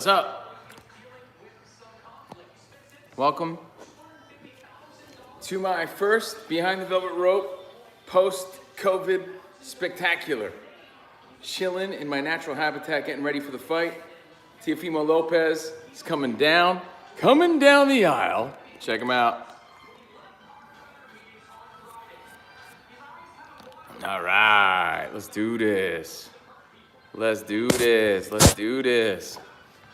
What's up? Welcome to my first Behind the Velvet Rope post-COVID spectacular. Chilling in my natural habitat, getting ready for the fight. Teofimo Lopez is coming down the aisle. Check him out. All right, let's do this. Let's do this.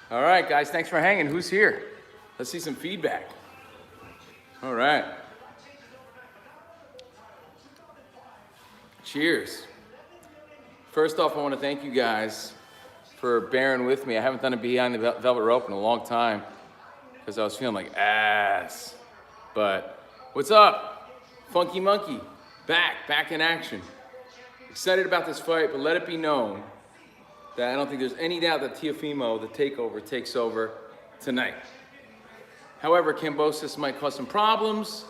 All right, guys, thanks for hanging. Who's here? Let's see some feedback. All right. Cheers. First off, I want to thank you guys for bearing with me. I haven't done a Behind the Velvet Rope in a long time because I was feeling like ass. But what's up? Funky Monkey, back in action. Excited about this fight, but let it be known that I don't think there's any doubt that Teofimo, the takeover, takes over tonight. However, Kambosos might cause some problems,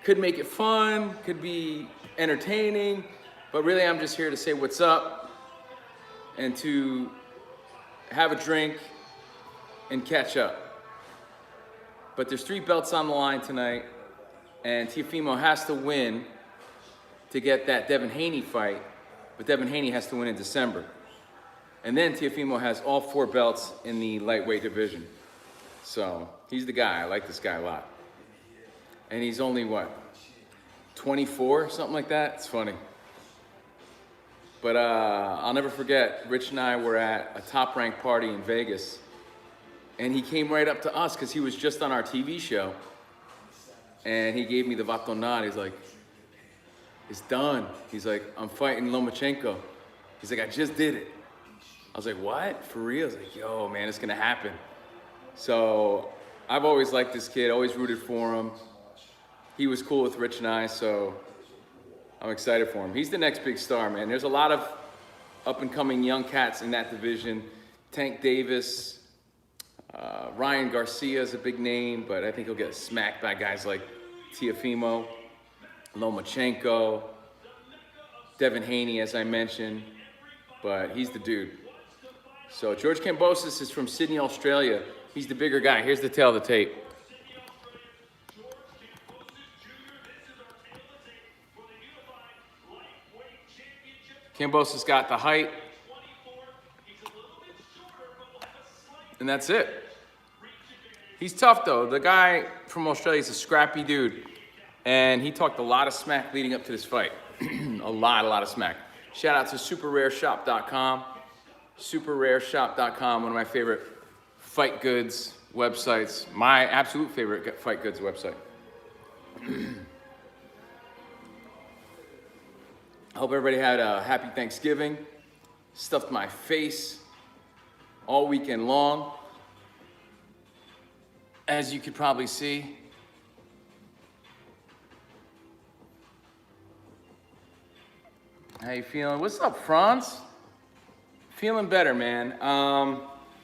could make it fun, could be entertaining, but really I'm just here to say what's up and to have a drink and catch up. But there's 3 belts on the line tonight, and Teofimo has to win to get that Devin Haney fight, but Devin Haney has to win in December. And then Teofimo has all 4 belts in the lightweight division. So he's the guy. I like this guy a lot. And he's only, 24, something like that? It's funny. But I'll never forget, Rich and I were at a top-ranked party in Vegas, and he came right up to us because he was just on our TV show, and he gave me the batonade. He's like, it's done. He's like, I'm fighting Lomachenko. He's like, I just did it. I was like, what? For real? I was like, yo, man, it's gonna happen. So I've always liked this kid, always rooted for him. He was cool with Rich and I, so I'm excited for him. He's the next big star, man. There's a lot of up-and-coming young cats in that division. Tank Davis, Ryan Garcia is a big name, but I think he'll get smacked by guys like Teofimo, Lomachenko, Devin Haney, as I mentioned, but he's the dude. So George Kambosos is from Sydney, Australia. He's the bigger guy. Here's the tail of the tape. Kambosos got the height. And that's it. He's tough, though. The guy from Australia is a scrappy dude. And he talked a lot of smack leading up to this fight. a lot of smack. Shout out to superrareshop.com. Superrareshop.com, one of my favorite fight goods websites. My absolute favorite fight goods website. I hope everybody had a happy Thanksgiving. Stuffed my face all weekend long. As you could probably see. How you feeling? What's up, Franz? Feeling better, man.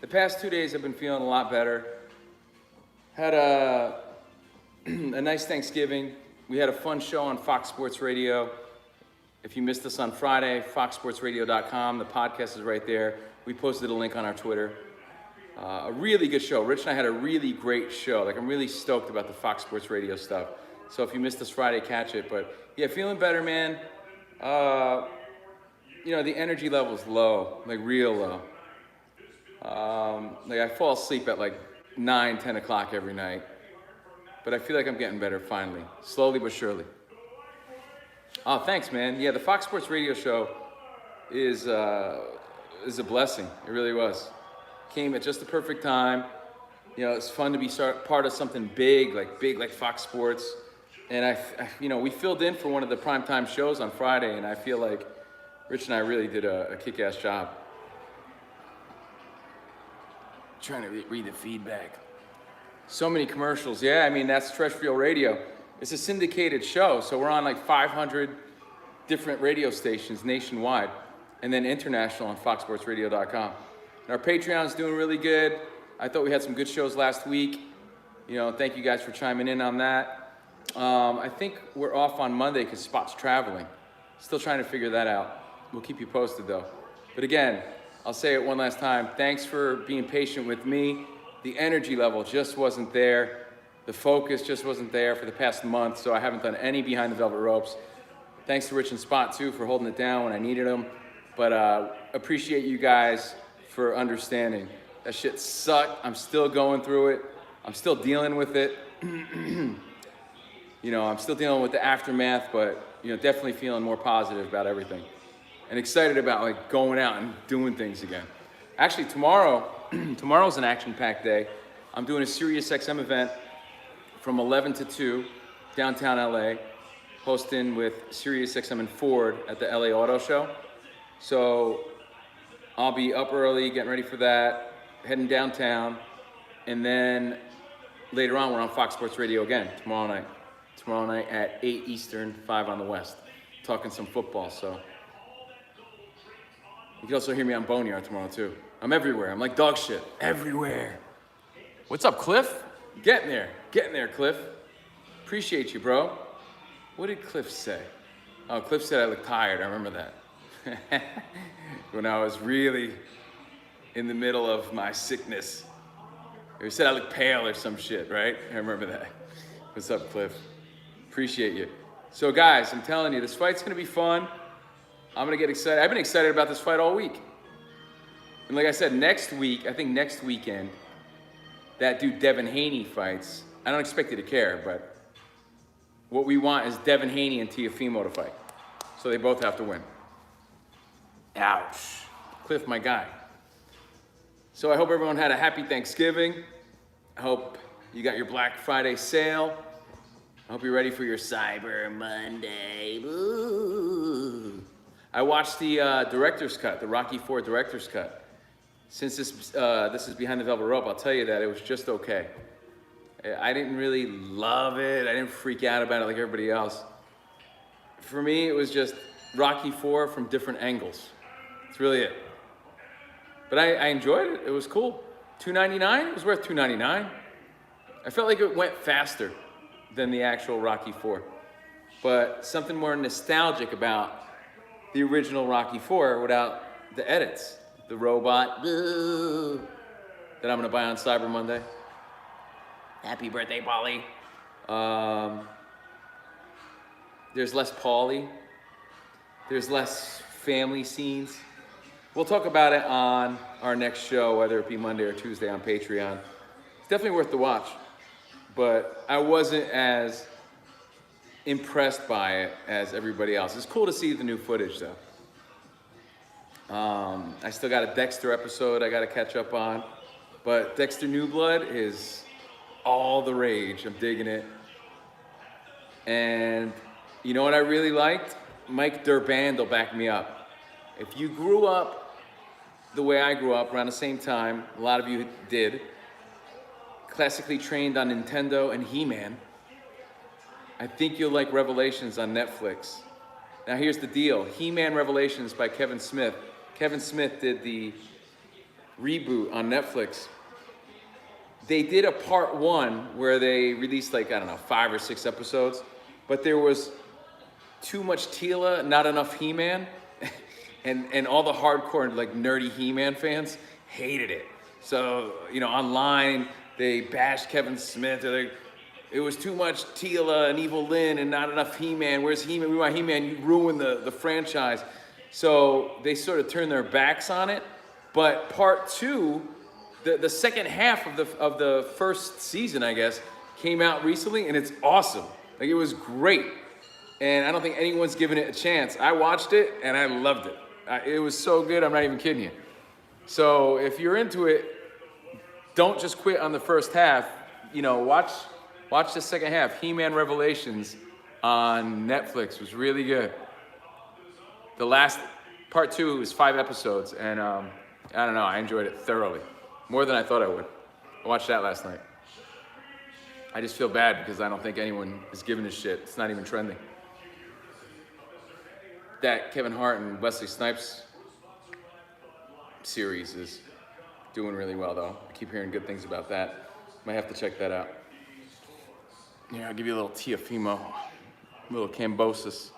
The past 2 days I've been feeling a lot better. Had a nice Thanksgiving. We had a fun show on Fox Sports Radio. If you missed us on Friday, foxsportsradio.com. The podcast is right there. We posted a link on our Twitter. A really good show. Rich and I had a really great show. Like, I'm really stoked about the Fox Sports Radio stuff. So if you missed us Friday, catch it. But yeah, feeling better, man. The energy level's low, like real low. Like I fall asleep at like 9, 10 o'clock every night. But I feel like I'm getting better finally, slowly but surely. Oh, thanks, man. Yeah, the Fox Sports Radio show is a blessing. It really was. Came at just the perfect time. It's fun to be part of something big like Fox Sports. And we filled in for one of the primetime shows on Friday, and I feel like Rich and I really did a kick-ass job. Trying to read the feedback. So many commercials. Yeah, I mean, that's terrestrial radio. It's a syndicated show, so we're on like 500 different radio stations nationwide, and then international on foxsportsradio.com. And our Patreon's doing really good. I thought we had some good shows last week. Thank you guys for chiming in on that. I think we're off on Monday because Spot's traveling. Still trying to figure that out. We'll keep you posted, though. But again, I'll say it one last time. Thanks for being patient with me. The energy level just wasn't there. The focus just wasn't there for the past month, so I haven't done any behind the velvet ropes. Thanks to Rich and Spot, too, for holding it down when I needed them. But appreciate you guys for understanding. That shit sucked. I'm still going through it. I'm still dealing with it. You know, I'm still dealing with the aftermath, but, you know, definitely feeling more positive about everything. And excited about, like, going out and doing things again. Actually, tomorrow's an action-packed day. I'm doing a SiriusXM event from 11 to 2, downtown LA, hosting with SiriusXM and Ford at the LA Auto Show. So I'll be up early, getting ready for that, heading downtown, and then later on, we're on Fox Sports Radio again tomorrow night. Tomorrow night at 8 Eastern, 5 on the West, talking some football. So you can also hear me on Boneyard tomorrow too. I'm everywhere. I'm like dog shit, everywhere. What's up, Cliff? Getting there, Cliff. Appreciate you, bro. What did Cliff say? Oh, Cliff said I look tired. I remember that. When I was really in the middle of my sickness. He said I look pale or some shit, right? I remember that. What's up, Cliff? Appreciate you. So guys, I'm telling you, this fight's gonna be fun. I'm gonna get excited. I've been excited about this fight all week. And like I said, next week, I think next weekend, that dude Devin Haney fights. I don't expect you to care, but what we want is Devin Haney and Teofimo to fight. So they both have to win. Ouch. Cliff, my guy. So I hope everyone had a happy Thanksgiving. I hope you got your Black Friday sale. I hope you're ready for your Cyber Monday. Ooh. I watched the director's cut, the Rocky IV director's cut. Since this is Behind the Velvet Rope, I'll tell you that it was just okay. I didn't really love it. I didn't freak out about it like everybody else. For me, it was just Rocky IV from different angles. That's really it. But I enjoyed it. It was cool. $2.99? It was worth $2.99. I felt like it went faster than the actual Rocky IV. But something more nostalgic about the original Rocky IV without the edits. The robot that I'm gonna buy on Cyber Monday. Happy birthday, Paulie. There's less Paulie. There's less family scenes. We'll talk about it on our next show, whether it be Monday or Tuesday on Patreon. It's definitely worth the watch, but I wasn't as impressed by it as everybody else. It's cool to see the new footage though. I still got a Dexter episode I gotta catch up on, but Dexter New Blood is all the rage. I'm digging it. And you know what I really liked? Mike Durband will back me up. If you grew up the way I grew up, around the same time, a lot of you did, classically trained on Nintendo and He-Man, I think you'll like Revelations on Netflix. Now here's the deal. He-Man Revelations by Kevin Smith. Kevin Smith did the reboot on Netflix. They did a part 1 where they released like, I don't know, 5 or 6 episodes, but there was too much Tila, not enough He-Man, and all the hardcore, like nerdy He-Man fans hated it. So, you know, online, they bashed Kevin Smith. It was too much Tila and Evil Lynn and not enough He-Man. Where's He-Man? We want He-Man. You ruined the franchise. So they sort of turned their backs on it. But part 2, the second half of the first season, I guess, came out recently, and it's awesome. Like, it was great. And I don't think anyone's given it a chance. I watched it, and I loved it. It was so good, I'm not even kidding you. So if you're into it, don't just quit on the first half. You know, watch the second half. He-Man Revelations on Netflix was really good. The last part 2 is 5 episodes, and I don't know, I enjoyed it thoroughly. More than I thought I would. I watched that last night. I just feel bad because I don't think anyone is giving a shit. It's not even trending. That Kevin Hart and Wesley Snipes series is doing really well, though. I keep hearing good things about that. Might have to check that out. Yeah, I'll give you a little Teofimo, a little Cambosis.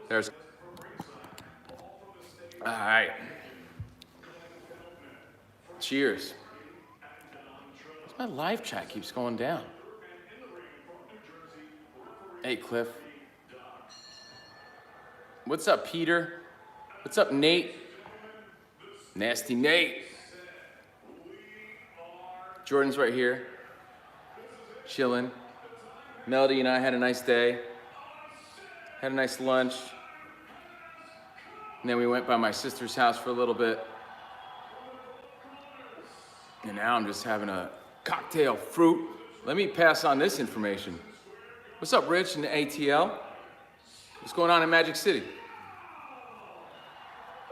There's. All right. Cheers. My live chat keeps going down. Hey, Cliff. What's up, Peter? What's up, Nate? Nasty Nate. Jordan's right here, chilling. Melody and I had a nice day. Had a nice lunch. And then we went by my sister's house for a little bit. And now I'm just having a cocktail fruit. Let me pass on this information. What's up, Rich and ATL? What's going on in Magic City?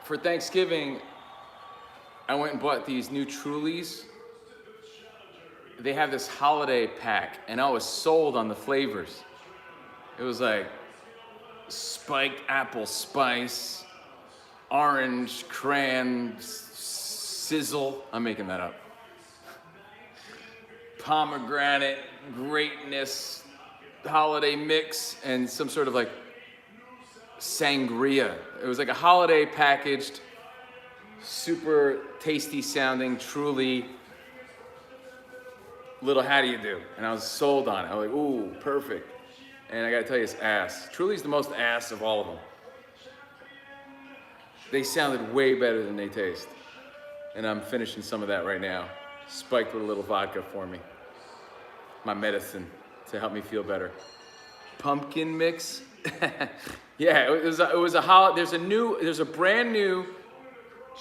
For Thanksgiving, I went and bought these new Trulies. They have this holiday pack, and I was sold on the flavors. It was like spiked apple spice, orange cran sizzle. I'm making that up. Pomegranate greatness holiday mix, and some sort of like sangria. It was like a holiday packaged, super tasty sounding, truly little how do you do? And I was sold on it. I was like, ooh, perfect. And I gotta tell you, it's ass. Truly's the most ass of all of them. They sounded way better than they taste. And I'm finishing some of that right now. Spiked with a little vodka for me. My medicine to help me feel better. Pumpkin mix. Yeah, there's a brand new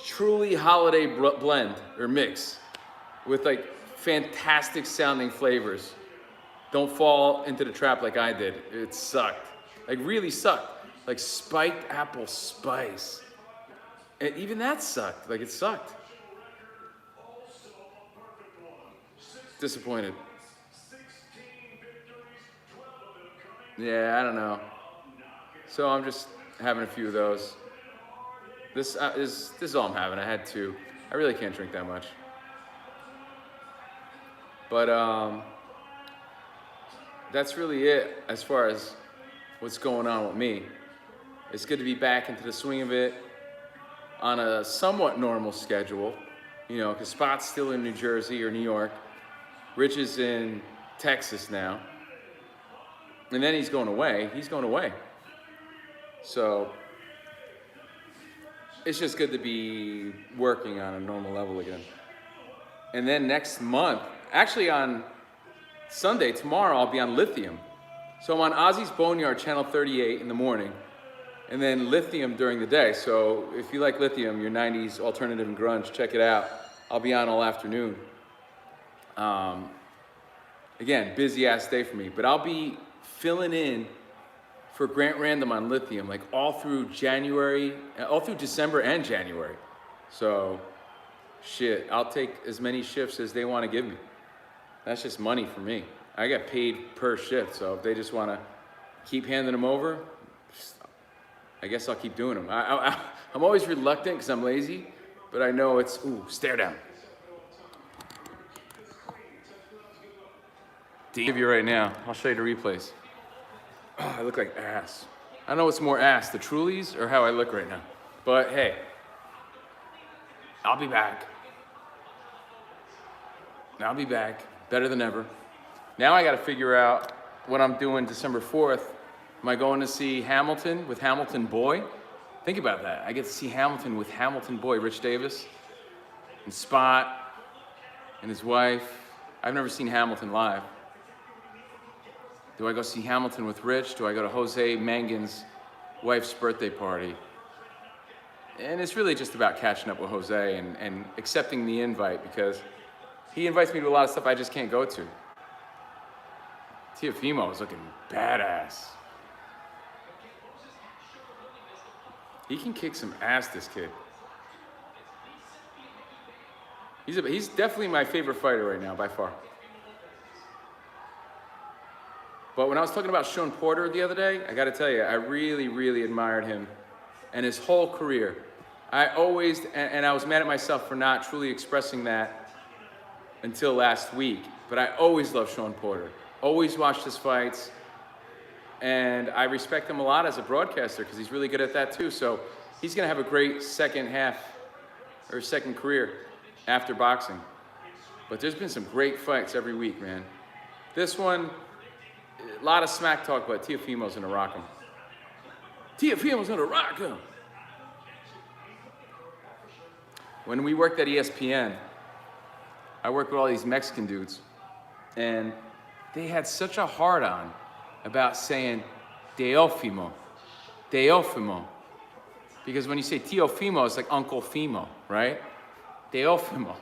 Truly holiday blend or mix with like fantastic sounding flavors. Don't fall into the trap like I did. It sucked. Like really sucked. Like spiked apple spice. And even that sucked. Like it sucked. Disappointed. Yeah, I don't know. So I'm just having a few of those. This is all I'm having. I had two. I really can't drink that much. But that's really it as far as what's going on with me. It's good to be back into the swing of it on a somewhat normal schedule, you know, because Spot's still in New Jersey or New York. Rich is in Texas now. And then he's going away. So it's just good to be working on a normal level again. And then next month, actually on Sunday, tomorrow, I'll be on Lithium. So I'm on Ozzy's Boneyard, Channel 38 in the morning, and then Lithium during the day. So if you like Lithium, your 90s alternative and grunge, check it out. I'll be on all afternoon. Again, busy ass day for me, but I'll be filling in for Grant Random on Lithium, like all through December and January. So, shit, I'll take as many shifts as they want to give me. That's just money for me. I get paid per shift, so if they just want to keep handing them over, I guess I'll keep doing them. I'm always reluctant because I'm lazy, but I know it's, stare down. Give you right now. I'll show you the replays. Oh, I look like ass. I don't know what's more ass, the Trulies or how I look right now. But hey, I'll be back. Better than ever. Now I gotta figure out what I'm doing December 4th. Am I going to see Hamilton with Hamilton Boy? Think about that. I get to see Hamilton with Hamilton Boy, Rich Davis, and Spot, and his wife. I've never seen Hamilton live. Do I go see Hamilton with Rich? Do I go to Jose Mangan's wife's birthday party? And it's really just about catching up with Jose and accepting the invite because he invites me to a lot of stuff I just can't go to. Tiafimo is looking badass. He can kick some ass, this kid. He's definitely my favorite fighter right now, by far. But when I was talking about Sean Porter the other day, I gotta tell you, I really, really admired him and his whole career. I always, and I was mad at myself for not truly expressing that until last week, but I always loved Sean Porter. Always watched his fights. And I respect him a lot as a broadcaster because he's really good at that too. So he's going to have a great second half or second career after boxing. But there's been some great fights every week, man. This one, a lot of smack talk, but Teofimo's going to rock him. Teofimo's going to rock him. When we worked at ESPN, I worked with all these Mexican dudes, and they had such a hard-on about saying Teofimo. Because when you say Teofimo, it's like Uncle Fimo, right? Teofimo.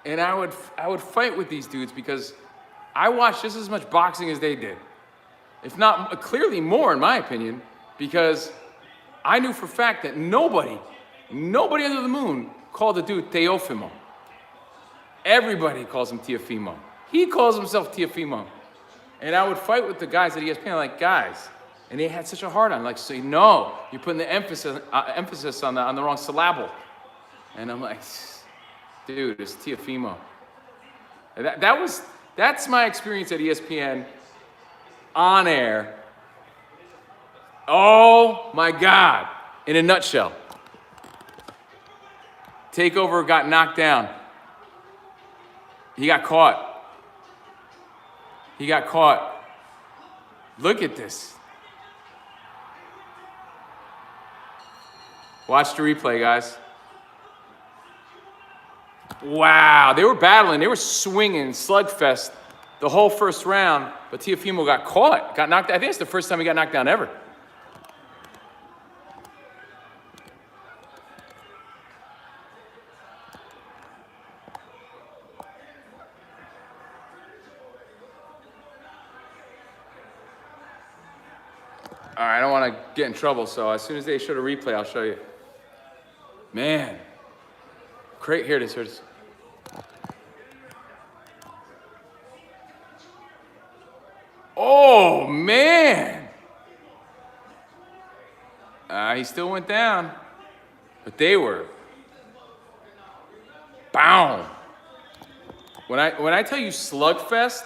And I would fight with these dudes because I watched just as much boxing as they did. If not, clearly more in my opinion, because I knew for a fact that nobody under the moon called the dude Teofimo. Everybody calls him Teofimo. He calls himself Teofimo. And I would fight with the guys at ESPN, like, guys, and they had such a hard on, like, so no, you're putting the emphasis on the wrong syllable. And I'm like, dude, it's Teofimo. That's my experience at ESPN on air. Oh my God, in a nutshell. Takeover got knocked down. He got caught. Look at this. Watch the replay, guys. Wow, they were battling. They were swinging, slugfest the whole first round, but Teofimo got caught, got knocked out. I think it's the first time he got knocked down ever. All right, I don't want to get in trouble, so as soon as they show the replay, I'll show you. Man. Great, here it is, Oh, man. He still went down, but they were. Boom. When I tell you slugfest,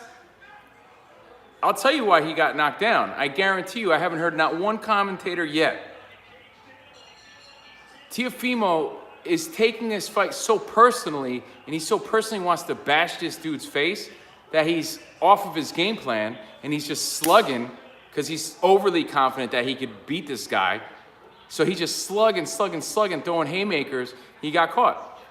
I'll tell you why he got knocked down. I guarantee you I haven't heard not one commentator yet. Teofimo is taking this fight so personally, and he so personally wants to bash this dude's face that he's off of his game plan, and he's just slugging because he's overly confident that he could beat this guy. So he's just slugging, throwing haymakers. He got caught.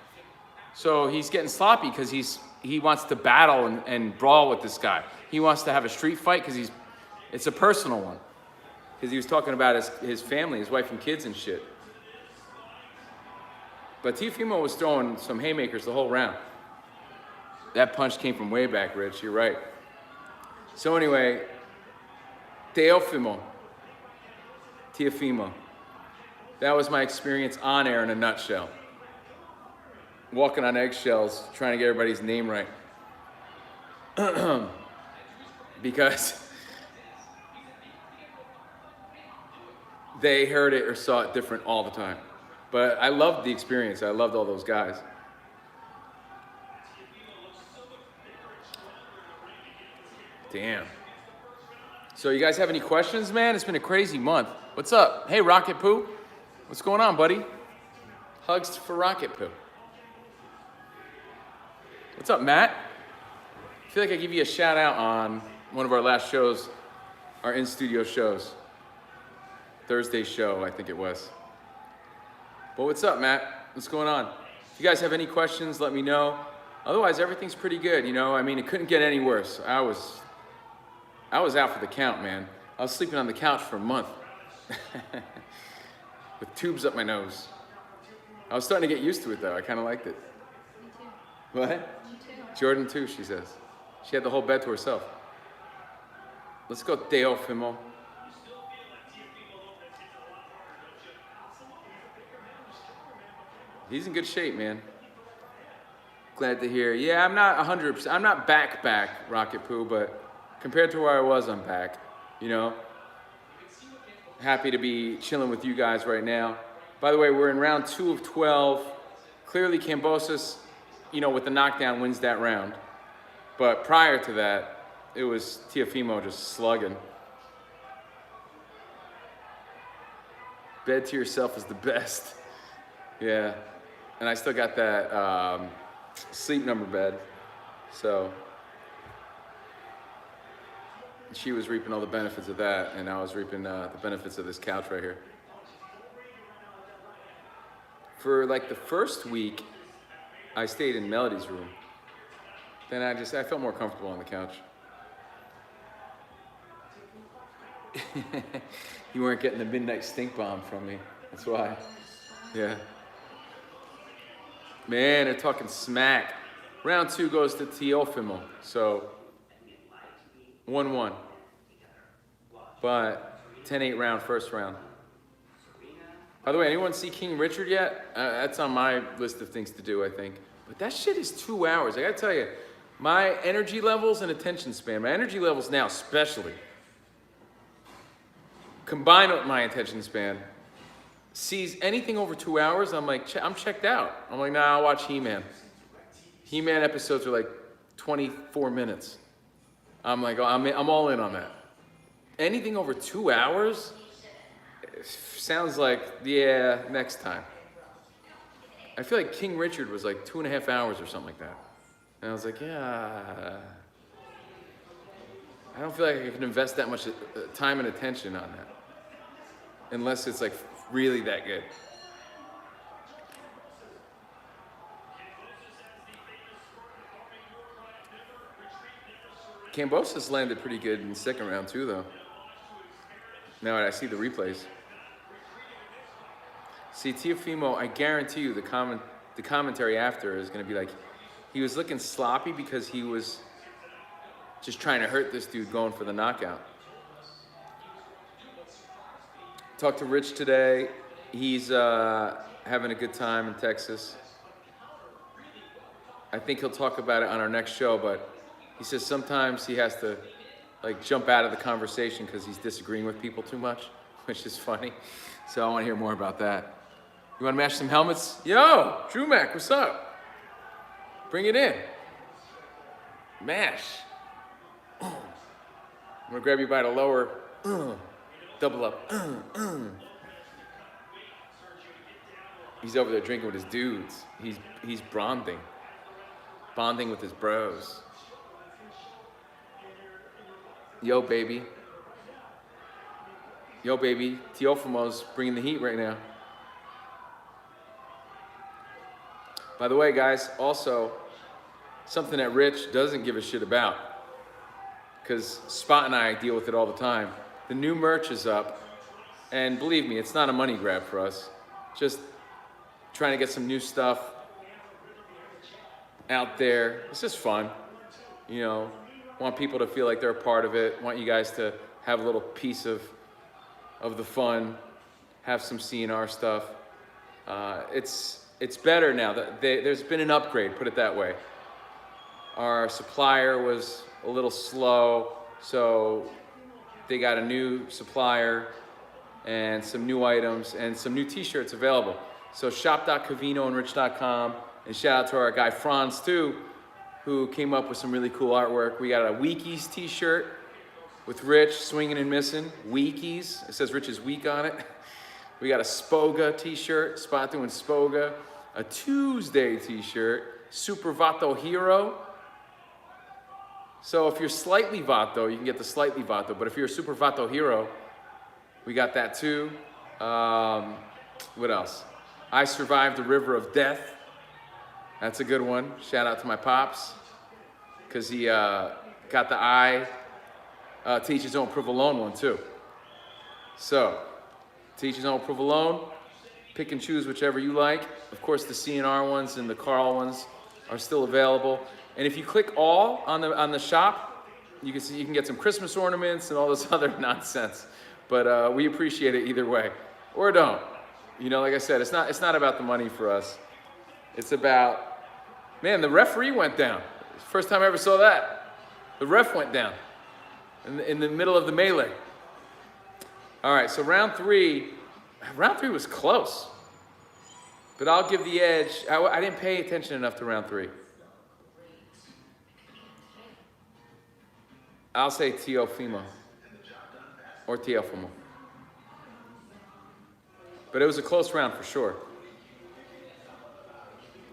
So he's getting sloppy because he wants to battle and brawl with this guy. He wants to have a street fight because it's a personal one. Because he was talking about his family, his wife and kids and shit. But Teofimo was throwing some haymakers the whole round. That punch came from way back, Rich. You're right. So anyway, Teofimo. That was my experience on air in a nutshell. Walking on eggshells, trying to get everybody's name right. Because they heard it or saw it different all the time. But I loved the experience. I loved all those guys. Damn. So you guys have any questions, man? It's been a crazy month. What's up? Hey, Rocket Poo. What's going on, buddy? Hugs for Rocket Poo. What's up, Matt? I feel like I give you a shout out on one of our last shows, our in-studio shows. Thursday show, I think it was. But what's up, Matt? What's going on? If you guys have any questions, let me know. Otherwise, everything's pretty good, you know? I mean, it couldn't get any worse. I was out for the count, man. I was sleeping on the couch for a month. With tubes up my nose. I was starting to get used to it, though. I kind of liked it. Me too. What? Me too. Jordan, too, she says. She had the whole bed to herself. Let's go, Teofimo. He's in good shape, man. Glad to hear. Yeah, I'm not 100%. I'm not back, Rocket Poo, but compared to where I was, I'm back. You know? Happy to be chilling with you guys right now. By the way, we're in round 2 of 12. Clearly, Kambosos, you know, with the knockdown wins that round. But prior to that, it was Teofimo just slugging. Bed to yourself is the best. Yeah. And I still got that sleep number bed. So she was reaping all the benefits of that, and I was reaping the benefits of this couch right here. For like the first week, I stayed in Melody's room. Then I felt more comfortable on the couch. You weren't getting the midnight stink bomb from me. That's why. Yeah. Man, they're talking smack. Round 2 goes to Teofimo. So 1-1. But 10-8 round, first round. By the way, anyone see King Richard yet? That's on my list of things to do, I think. But that shit is 2 hours. I gotta tell you, my energy levels and attention span, my energy levels now especially, combined with my attention span, sees anything over 2 hours, I'm like, I'm checked out. I'm like, nah, I'll watch He-Man. He-Man episodes are like 24 minutes. I'm like, oh, I'm all in on that. Anything over 2 hours, sounds like, yeah, next time. I feel like King Richard was like 2.5 hours or something like that. And I was like, yeah, I don't feel like I can invest that much time and attention on that. Unless it's like really that good. Kambosos landed pretty good in the second round too, though. Now I see the replays. See, Teofimo, I guarantee you the commentary after is going to be like, he was looking sloppy because he was just trying to hurt this dude going for the knockout. Talked to Rich today. He's having a good time in Texas. I think he'll talk about it on our next show, but he says sometimes he has to like jump out of the conversation because he's disagreeing with people too much, which is funny. So I want to hear more about that. You want to mash some helmets? Yo, Drew Mac, what's up? Bring it in. Mash. I'm gonna grab you by the lower. Double up. He's over there drinking with his dudes. He's bonding with his bros. Yo, baby. Teofimo's bringing the heat right now. By the way, guys, also, something that Rich doesn't give a shit about, because Spot and I deal with it all the time. The new merch is up, and believe me, it's not a money grab for us. Just trying to get some new stuff out there. It's just fun, you know. Want people to feel like they're a part of it. Want you guys to have a little piece of the fun. Have some CNR stuff. It's better now. There's been an upgrade, put it that way. Our supplier was a little slow, so they got a new supplier and some new items and some new t-shirts available. So shop.covinoandrich.com, and shout out to our guy Franz too, who came up with some really cool artwork. We got a Weekies t-shirt with Rich swinging and missing. Weekies, it says Rich's Week on it. We got a Spoga t-shirt, Spot doing Spoga. A Tuesday t-shirt, Super Vato Hero. So if you're slightly Vato, you can get the slightly Vato, but if you're a Super Vato Hero, we got that too. What else? I Survived the River of Death. That's a good one. Shout out to my pops, because he got the I Teach His Own Provolone one too. So, Teach His Own Provolone, pick and choose whichever you like. Of course, the CNR ones and the Carl ones are still available. And if you click all on the shop, you can see you can get some Christmas ornaments and all this other nonsense. But we appreciate it either way, or don't. You know, like I said, it's not about the money for us. It's about, man, the referee went down. First time I ever saw that. The ref went down in the middle of the melee. All right, so round three was close. But I'll give the edge. I didn't pay attention enough to round 3. I'll say Teofimo or Teofimo. But it was a close round for sure.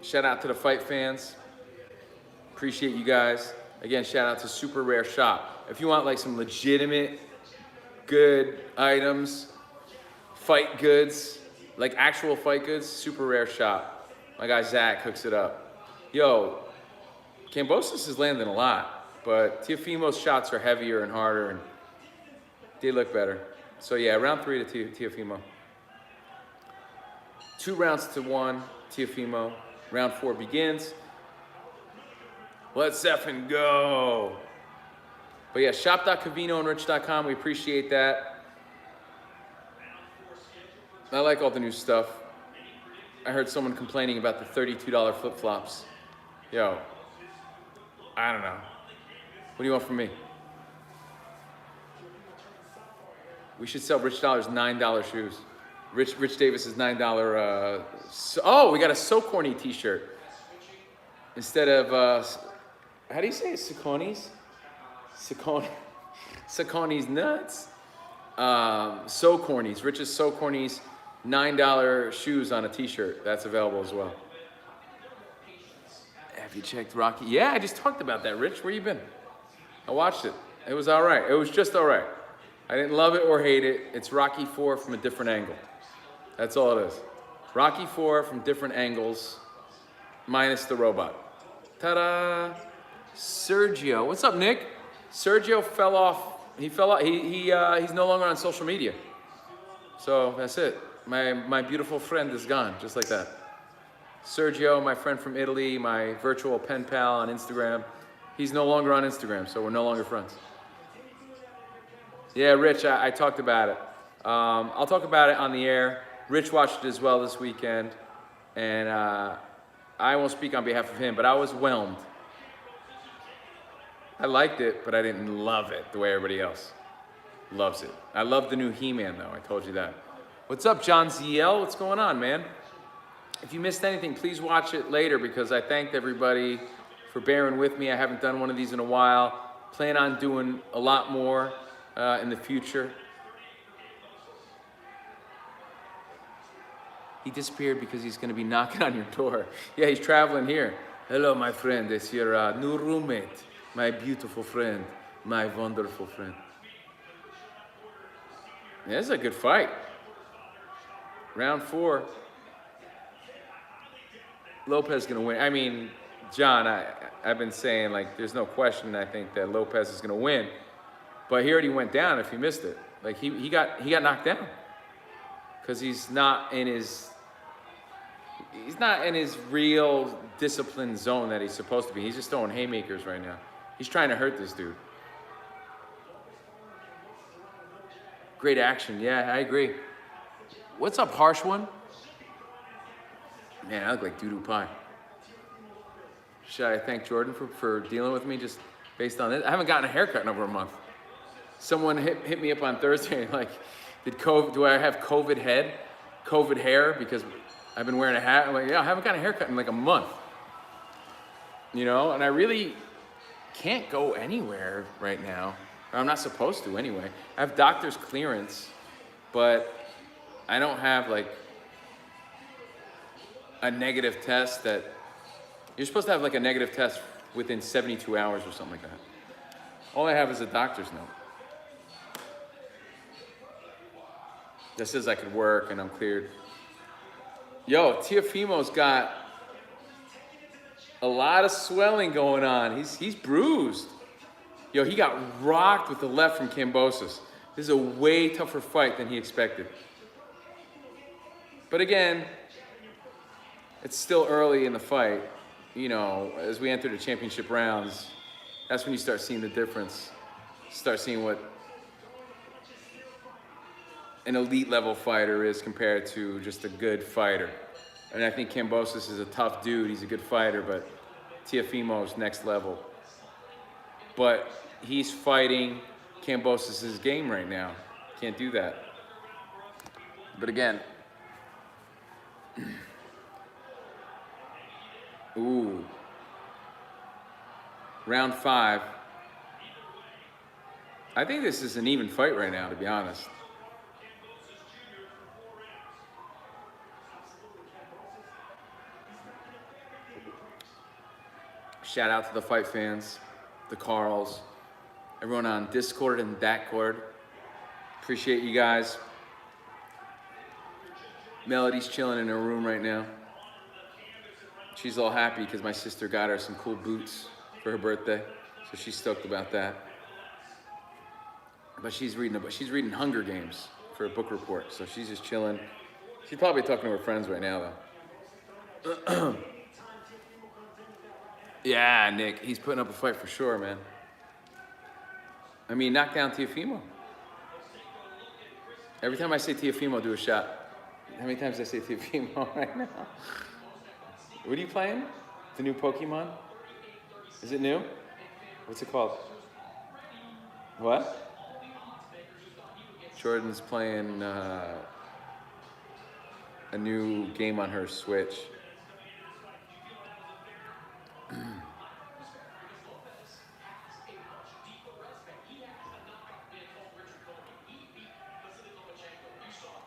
Shout out to the fight fans. Appreciate you guys. Again, shout out to Super Rare Shop. If you want like some legitimate, good items, fight goods, like actual fight goods, Super Rare Shop. My guy Zach hooks it up. Yo, Kambosos is landing a lot, but Teofimo's shots are heavier and harder, and they look better. So yeah, round 3 to Teofimo. 2 rounds to 1, Teofimo. Round 4 begins. Let's effing go. But yeah, shop.covinoandrich.com. We appreciate that. I like all the new stuff. I heard someone complaining about the $32 flip-flops. Yo, I don't know. What do you want from me? We should sell Rich Dollar's $9 shoes. Rich Davis's $9. Oh, we got a So Corny t-shirt. Instead of, how do you say it? Saucony's? Saucony's nuts. So Corny's. Rich's So Corny's $9 shoes on a t-shirt. That's available as well. Have you checked Rocky? Yeah, I just talked about that, Rich. Where you been? I watched it. It was all right. It was just all right. I didn't love it or hate it. It's Rocky 4 from a different angle. That's all it is. Rocky 4 from different angles, minus the robot. Ta-da! Sergio. What's up, Nick? Sergio fell off. He fell off. He's no longer on social media. So that's it. My beautiful friend is gone, just like that. Sergio, my friend from Italy, my virtual pen pal on Instagram. He's no longer on Instagram, so we're no longer friends. Yeah, Rich, I talked about it. I'll talk about it on the air. Rich watched it as well this weekend, and I won't speak on behalf of him, but I was whelmed. I liked it, but I didn't love it the way everybody else loves it. I love the new He-Man, though. I told you that. What's up, John ZL? What's going on, man? If you missed anything, please watch it later, because I thanked everybody for bearing with me. I haven't done one of these in a while. Plan on doing a lot more in the future. He disappeared because he's going to be knocking on your door. Yeah, he's traveling here. Hello, my friend. It's your new roommate. My beautiful friend. My wonderful friend. Yeah, this is a good fight. Round 4. Lopez is going to win. I mean, John, I've been saying, like, there's no question, I think, that Lopez is going to win. But he already went down if you missed it. Like, he got knocked down. Because he's not in his real disciplined zone that he's supposed to be. He's just throwing haymakers right now. He's trying to hurt this dude. Great action. Yeah, I agree. What's up, Harsh One? Man, I look like doo-doo pie. Should I thank Jordan for dealing with me just based on it? I haven't gotten a haircut in over a month. Someone hit me up on Thursday, like, do I have COVID head, COVID hair, because I've been wearing a hat? I'm like, yeah, I haven't gotten a haircut in like a month. You know, and I really can't go anywhere right now. Or I'm not supposed to anyway. I have doctor's clearance, but I don't have like a negative test that, you're supposed to have like a negative test within 72 hours or something like that. All I have is a doctor's note that says I could work and I'm cleared. Yo, Teofimo's got a lot of swelling going on. He's bruised. Yo, he got rocked with the left from Kambosos. This is a way tougher fight than he expected. But again, it's still early in the fight. You know, as we enter the championship rounds, that's when you start seeing the difference. Start seeing what an elite level fighter is compared to just a good fighter. And I think Kambosos is a tough dude. He's a good fighter, but Teofimo's next level. But he's fighting Kambosos' game right now. Can't do that. But again, ooh. Round 5. I think this is an even fight right now, to be honest. Shout out to the fight fans, the Carls, everyone on Discord and Datcord. Appreciate you guys. Melody's chilling in her room right now. She's all happy because my sister got her some cool boots for her birthday, so she's stoked about that. But she's reading Hunger Games for a book report, so she's just chilling. She's probably talking to her friends right now, though. Yeah, Nick, he's putting up a fight for sure, man. I mean, knock down Teofimo. Every time I say Teofimo, do a shot. How many times did I say Teofimo right now? What are you playing? The new Pokemon? Is it new? What's it called? What? Jordan's playing a new game on her Switch.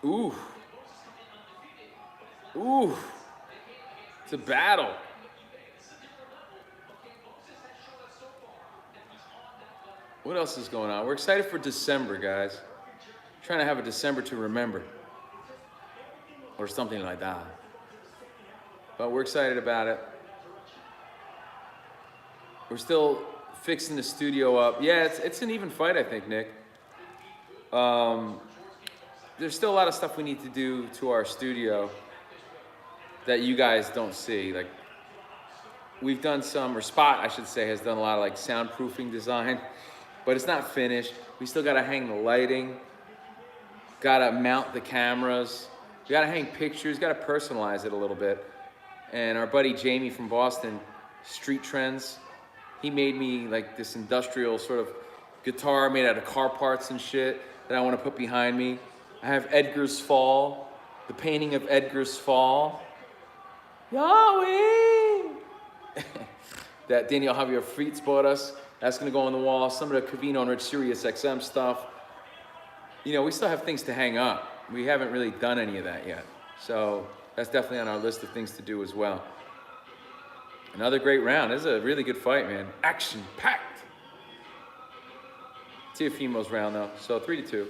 Ooh. Ooh. It's a battle. What else is going on? We're excited for December, guys. Trying to have a December to remember. Or something like that. But we're excited about it. We're still fixing the studio up. Yeah, it's an even fight, I think, Nick. There's still a lot of stuff we need to do to our studio that you guys don't see. Like, we've done some, or Spot, I should say, has done a lot of like soundproofing design, but it's not finished. We still gotta hang the lighting, gotta mount the cameras, we gotta hang pictures, gotta personalize it a little bit. And our buddy Jamie from Boston, Street Trends, he made me like this industrial sort of guitar made out of car parts and shit that I wanna put behind me. I have Edgar's Fall, the painting of Edgar's Fall. Yahweh! That Daniel Javier Frietz bought us. That's gonna go on the wall. Some of the Covino and Rich Sirius XM stuff. You know, we still have things to hang up. We haven't really done any of that yet. So that's definitely on our list of things to do as well. Another great round. This is a really good fight, man. Action-packed. Teofimo's round though, so 3-2.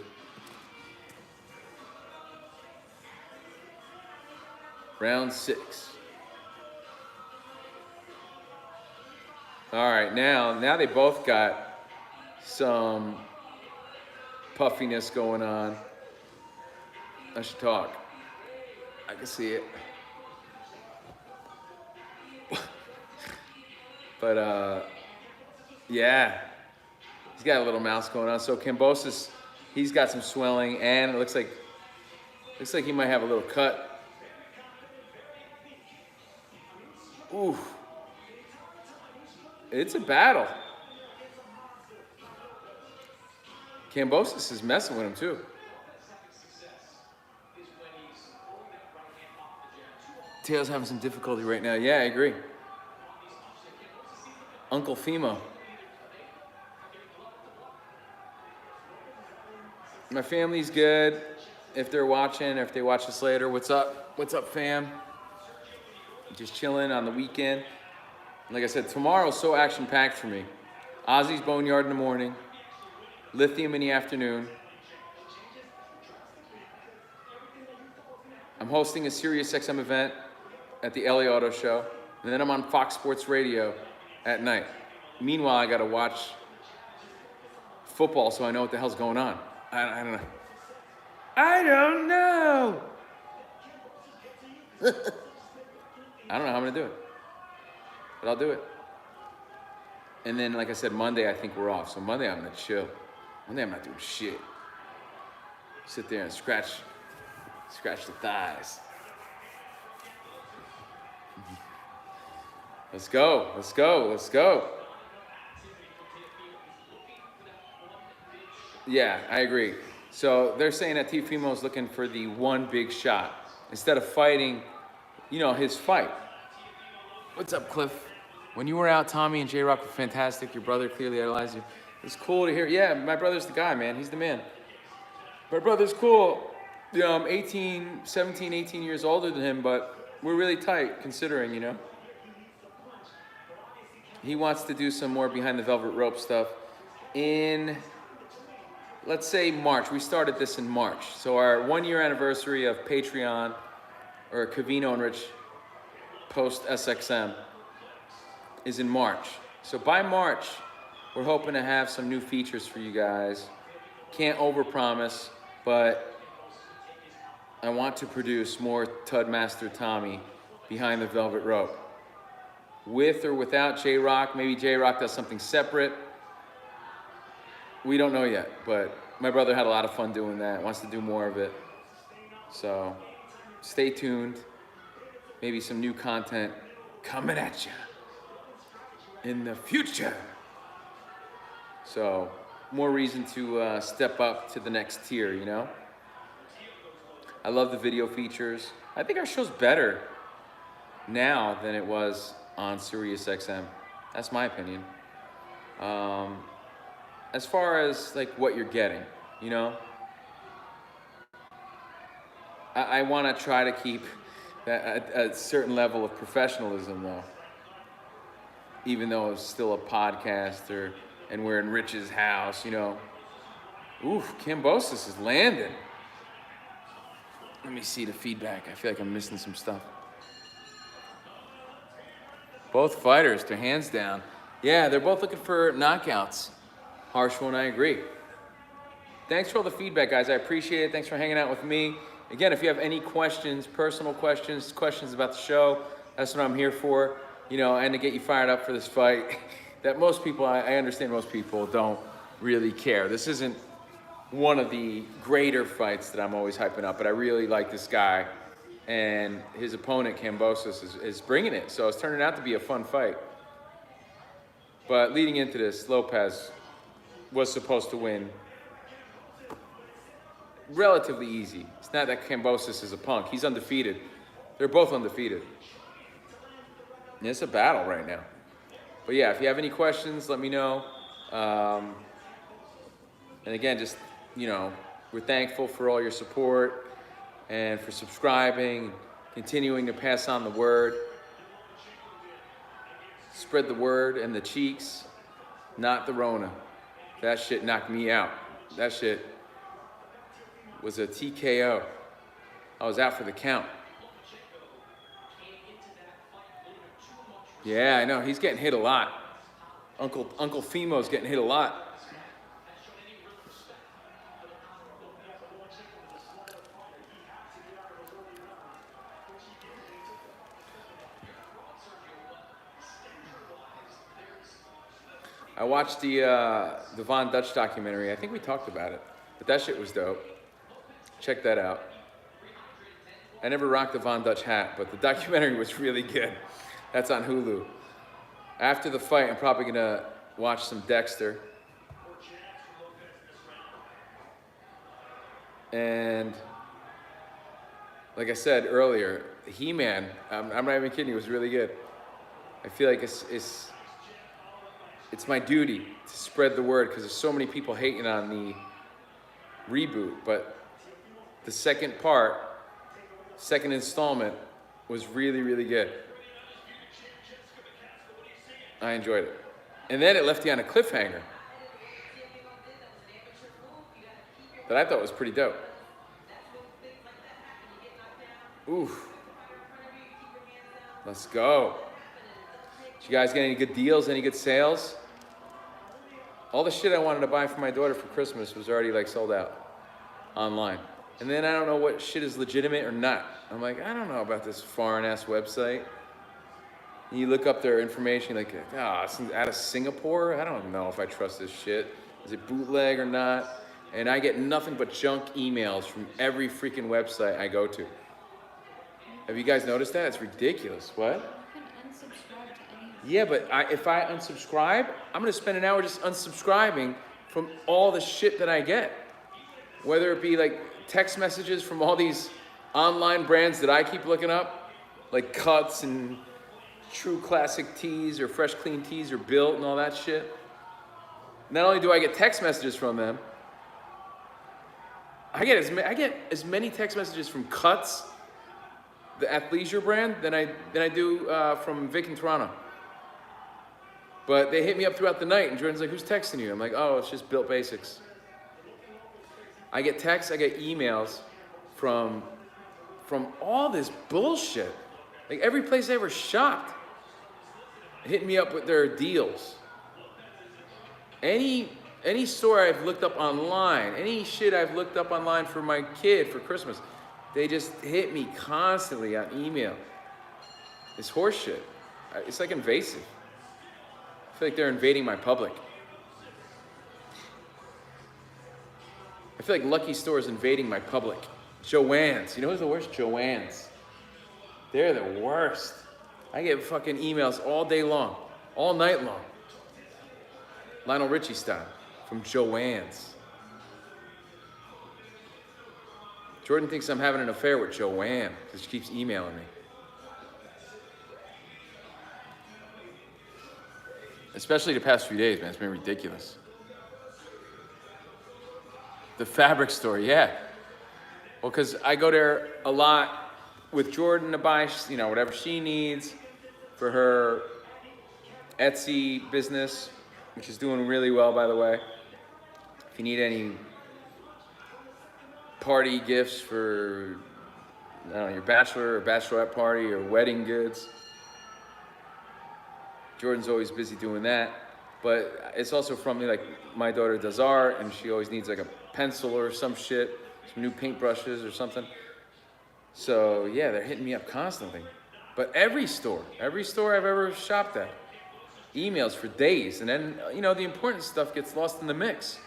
Round 6. All right, now they both got some puffiness going on. I should talk. I can see it. But yeah, he's got a little mouse going on. So Kambosos, he's got some swelling, and it looks like he might have a little cut. Ooh. It's a battle. Kambosos is messing with him too. Teo's having some difficulty right now. Yeah, I agree. Uncle Fimo. My family's good. If they're watching, or if they watch this later, what's up? What's up, fam? Just chilling on the weekend. Like I said, tomorrow's so action-packed for me. Ozzy's Boneyard in the morning, Lithium in the afternoon. I'm hosting a Sirius XM event at the LA Auto Show, and then I'm on Fox Sports Radio at night. Meanwhile, I gotta watch football so I know what the hell's going on. I don't know. I don't know. I don't know how I'm gonna do it, but I'll do it. And then, like I said, Monday I think we're off. So Monday I'm gonna chill. Monday I'm not doing shit. Sit there and scratch the thighs. Let's go, let's go, let's go. Yeah, I agree. So they're saying that Teofimo's looking for the one big shot instead of fighting, you know, his fight. What's up, Cliff? When you were out, Tommy and J-Rock were fantastic. Your brother clearly idolized you. It's cool to hear. Yeah, my brother's the guy, man. He's the man. My brother's cool. I'm 17, 18 years older than him, but we're really tight considering, you know. he wants to do some more behind the velvet rope stuff in, let's say, March. We started this in March. So our 1-year anniversary of Patreon, or Covino and Rich post SXM, is in March. So by March, we're hoping to have some new features for you guys. Can't overpromise, but I want to produce more Tudmaster Tommy behind the velvet rope. With or without J-Rock, maybe J-Rock does something separate. We don't know yet, but my brother had a lot of fun doing that, wants to do more of it. So stay tuned. Maybe some new content coming at you in the future. So more reason to step up to the next tier, you know? I love the video features. I think our show's better now than it was on SiriusXM. That's my opinion. As far as like what you're getting, you know? I want to try to keep a certain level of professionalism though. Even though it's still a podcast and we're in Rich's house, you know. Oof, Cambosis is landing. Let me see the feedback. I feel like I'm missing some stuff. Both fighters, their hands down. Yeah, they're both looking for knockouts. Harsh one, I agree. Thanks for all the feedback, guys. I appreciate it. Thanks for hanging out with me. Again, if you have any questions, personal questions, questions about the show, that's what I'm here for. You know, and to get you fired up for this fight that most people, I understand most people don't really care. This isn't one of the greater fights that I'm always hyping up, but I really like this guy, and his opponent, Cambosis, is bringing it. So it's turning out to be a fun fight. But leading into this, Lopez was supposed to win relatively easy. It's not that Cambosis is a punk. He's undefeated. They're both undefeated. And it's a battle right now. But yeah, if you have any questions, let me know. And again, just, you know, we're thankful for all your support and for subscribing, continuing to pass on the word. Spread the word and the cheeks, not the Rona. That shit knocked me out. That shit was a TKO. I was out for the count. Yeah, I know, he's getting hit a lot. Uncle Femo's getting hit a lot. I watched the Von Dutch documentary. I think we talked about it, but that shit was dope. Check that out. I never rocked the Von Dutch hat, but the documentary was really good. That's on Hulu. After the fight, I'm probably gonna watch some Dexter. And like I said earlier, He-Man, I'm not even kidding, it was really good. I feel like it's my duty to spread the word because there's so many people hating on the reboot, but the second installment was really, really good. I enjoyed it. And then it left you on a cliffhanger that I thought was pretty dope. Oof. Let's go. Did you guys get any good deals, any good sales? All the shit I wanted to buy for my daughter for Christmas was already like sold out online. And then I don't know what shit is legitimate or not. I'm like, I don't know about this foreign ass website. And you look up their information, like, it's out of Singapore? I don't know if I trust this shit. Is it bootleg or not? And I get nothing but junk emails from every freaking website I go to. Have you guys noticed that? It's ridiculous. What? You can unsubscribe to any of them. Yeah, but if I unsubscribe, I'm gonna spend an hour just unsubscribing from all the shit that I get. Whether it be like text messages from all these online brands that I keep looking up, like Cuts and True Classic Tees or Fresh Clean Tees or Built and all that shit. Not only do I get text messages from them, I get as many text messages from Cuts, the athleisure brand, than I do from Vic and Toronto. But they hit me up throughout the night, and Jordan's like, who's texting you? I'm like, oh, it's just Built Basics. I get texts, I get emails from all this bullshit. Like every place I ever shopped, hitting me up with their deals. Any store I've looked up online, any shit I've looked up online for my kid for Christmas, they just hit me constantly on email. It's horseshit. It's like invasive. I feel like they're invading my public. I feel like Lucky Store is invading my public. Joann's. You know who's the worst? Joann's. They're the worst. I get fucking emails all day long, all night long. Lionel Richie style from Joann's. Jordan thinks I'm having an affair with Joanne because she keeps emailing me. Especially the past few days, man. It's been ridiculous. The fabric store, yeah. Well, because I go there a lot with Jordan to buy, you know, whatever she needs for her Etsy business, which is doing really well, by the way. If you need any party gifts for, I don't know, your bachelor or bachelorette party or wedding goods, Jordan's always busy doing that. But it's also from me, like my daughter does art, and she always needs like a pencil or some shit, some new paintbrushes or something. So yeah, they're hitting me up constantly. But every store I've ever shopped at, emails for days, and then, you know, the important stuff gets lost in the mix.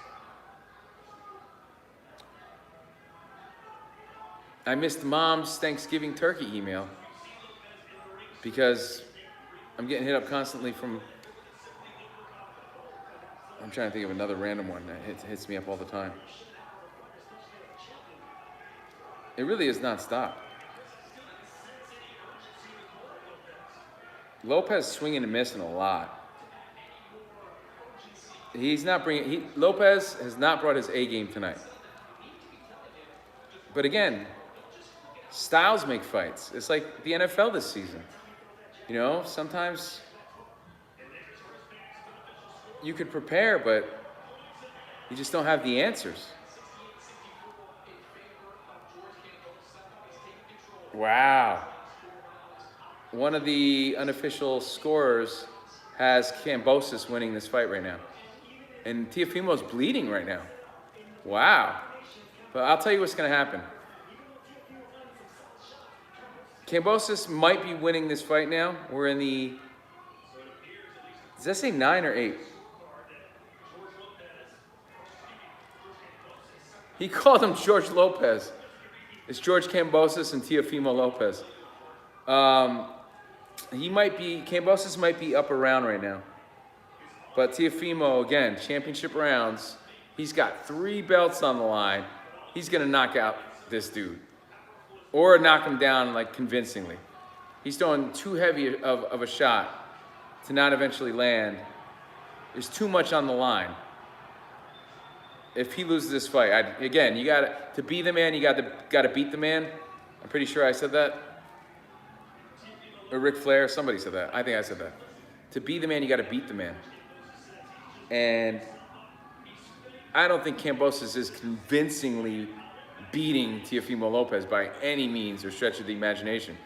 I missed Mom's Thanksgiving turkey email because I'm getting hit up constantly from, I'm trying to think of another random one that hits me up all the time. It really is nonstop. Lopez swinging and missing a lot. Lopez has not brought his A game tonight. But again, styles make fights. It's like the NFL this season. You know, sometimes you could prepare, but you just don't have the answers. Wow. One of the unofficial scorers has Kambosos winning this fight right now. And Teofimo's bleeding right now. Wow. But I'll tell you what's going to happen. Kambosos might be winning this fight now. We're in the, does that say 9 or 8? He called him George Lopez. It's George Kambosos and Teofimo Lopez. Kambosos might be up around right now. But Teofimo, again, championship rounds. He's got 3 belts on the line. He's going to knock out this dude. Or knock him down, like, convincingly. He's throwing too heavy of a shot to not eventually land. There's too much on the line. If he loses this fight, again, you got to be the man, you got to beat the man. I'm pretty sure I said that. Or Ric Flair, somebody said that. I think I said that. To be the man, you got to beat the man. And I don't think Kambosos is convincingly beating Teofimo Lopez by any means or stretch of the imagination.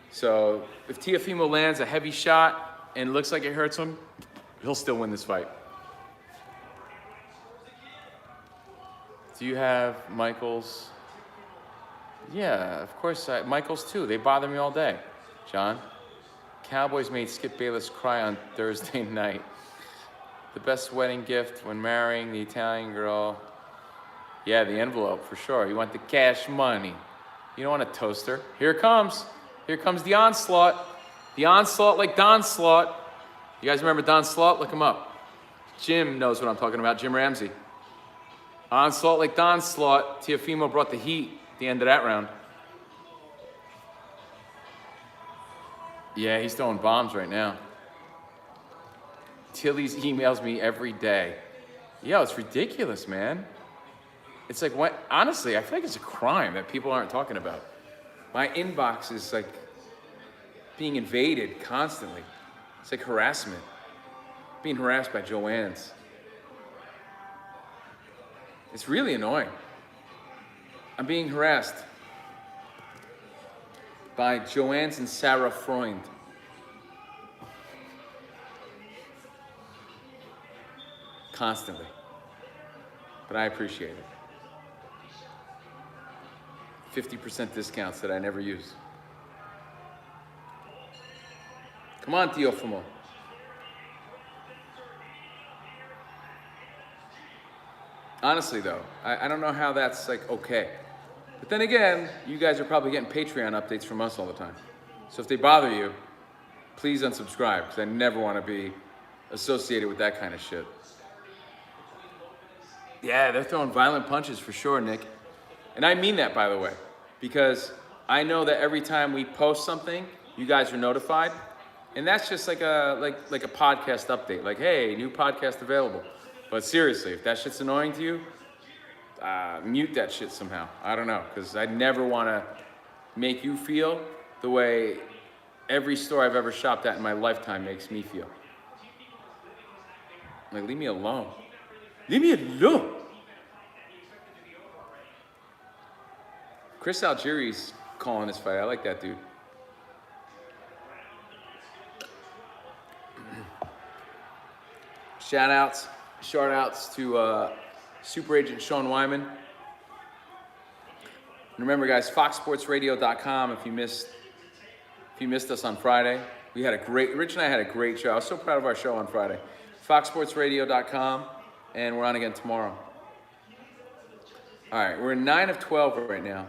So if Teofimo lands a heavy shot and looks like it hurts him, he'll still win this fight. Do you have Michaels? Yeah, of course. Michaels too. They bother me all day. John? Cowboys made Skip Bayless cry on Thursday night. The best wedding gift when marrying the Italian girl. Yeah, the envelope for sure. You want the cash money. You don't want a toaster. Here it comes. Here comes the onslaught. The onslaught like Don Slaught. You guys remember Don Slaught? Look him up. Jim knows what I'm talking about. Jim Ramsey. Onslaught like Don Slaught. Teofimo brought the heat at the end of that round. Yeah, he's throwing bombs right now. Tilly's emails me every day. Yo, it's ridiculous, man. It's like, honestly, I feel like it's a crime that people aren't talking about. My inbox is like being invaded constantly. It's like harassment. being harassed by Joanne's. It's really annoying. I'm being harassed by Joanne's and Sarah Freund. Constantly. But I appreciate it. 50% discounts that I never use. Come on, Teofimo. Honestly, though, I don't know how that's like okay. But then again, you guys are probably getting Patreon updates from us all the time. So if they bother you, please unsubscribe, because I never want to be associated with that kind of shit. Yeah, they're throwing violent punches for sure, Nick. And I mean that, by the way, because I know that every time we post something, you guys are notified. And that's just like a podcast update. Like, hey, new podcast available. But seriously, if that shit's annoying to you, mute that shit somehow. I don't know, because I never want to make you feel the way every store I've ever shopped at in my lifetime makes me feel. Like, leave me alone. Leave me alone. Chris Algieri's calling this fight. I like that dude. Shout outs to Super Agent Sean Wyman. And remember, guys, foxsportsradio.com. If you missed us on Friday, Rich and I had a great show. I was so proud of our show on Friday. foxsportsradio.com, and we're on again tomorrow. All right, we're in 9 of 12 right now.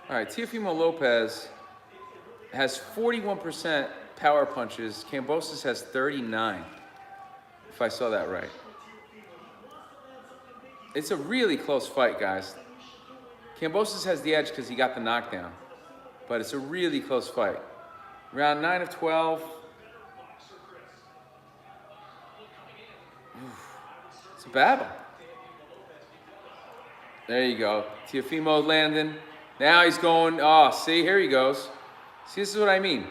All right, Teofimo Lopez has 41% power punches. Kambosos has 39, if I saw that right. It's a really close fight, guys. Kambosos has the edge because he got the knockdown, but it's a really close fight. Round 9 of 12. It's a battle. There you go. Teofimo landing. Now he's going, oh, see, here he goes. See, this is what I mean.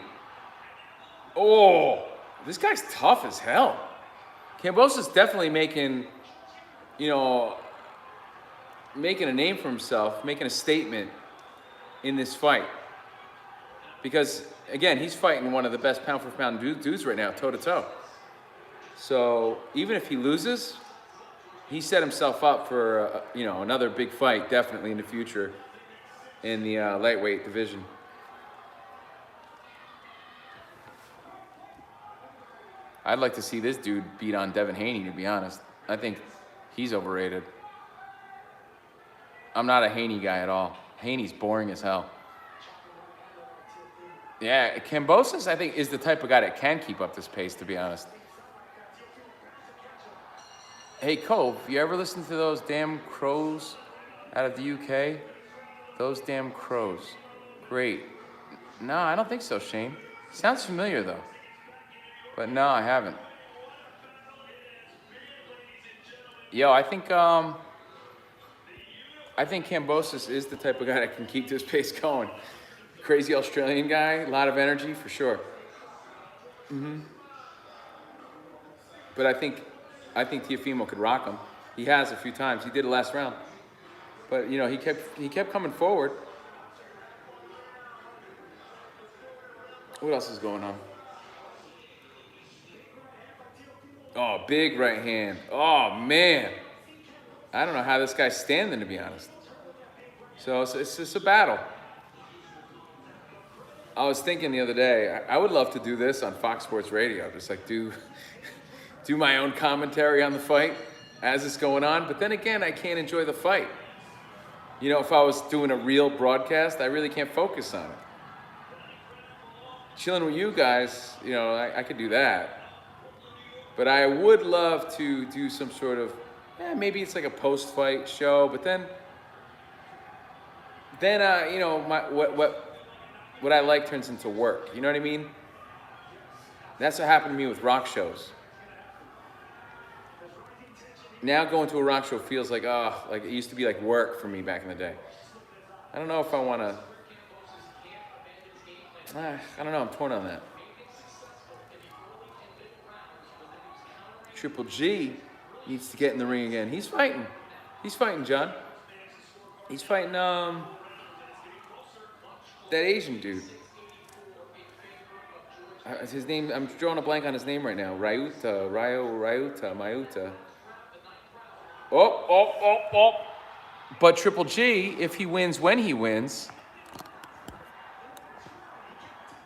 Oh, this guy's tough as hell. Kambosos definitely making a name for himself, making a statement in this fight. Because, again, he's fighting one of the best pound-for-pound dudes right now, toe-to-toe. So even if he loses, he set himself up for, another big fight, definitely in the future, in the lightweight division. I'd like to see this dude beat on Devin Haney, to be honest. I think he's overrated. I'm not a Haney guy at all. Haney's boring as hell. Yeah, Kambosos, I think, is the type of guy that can keep up this pace, to be honest. Hey, Cove, you ever listen to those damn crows out of the UK? Those damn crows. Great. No, I don't think so, Shane. Sounds familiar, though. But no, I haven't. Yo, I think Kambosos is the type of guy that can keep this pace going. Crazy Australian guy, a lot of energy, for sure. But I think Teofimo could rock him. He has a few times. He did it last round. But, he kept coming forward. What else is going on? Oh, big right hand. Oh, man. I don't know how this guy's standing, to be honest. So it's just a battle. I was thinking the other day, I would love to do this on Fox Sports Radio. Just like do my own commentary on the fight as it's going on. But then again, I can't enjoy the fight. If I was doing a real broadcast, I really can't focus on it. Chilling with you guys, I could do that. But I would love to do some sort of, maybe it's like a post-fight show. But then what I like turns into work. You know what I mean? That's what happened to me with rock shows. now going to a rock show feels like, like it used to be like work for me back in the day. I don't know if I want to, I don't know, I'm torn on that. Triple G needs to get in the ring again. He's fighting, John. He's fighting, that Asian dude. His name, I'm drawing a blank on his name right now. Mayuta. Oh. But Triple G, if he wins when he wins,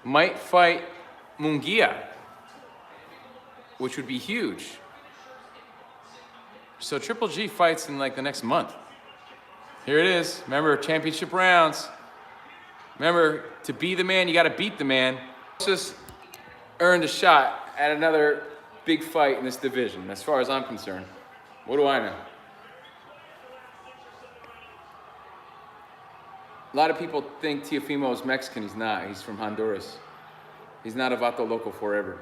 might fight Munguia, which would be huge. So Triple G fights in like the next month. Here it is. Remember, championship rounds. Remember, to be the man, you got to beat the man. Just earned a shot at another big fight in this division, as far as I'm concerned. What do I know? A lot of people think Teofimo is Mexican. He's not. He's from Honduras. He's not a Vato Loco forever.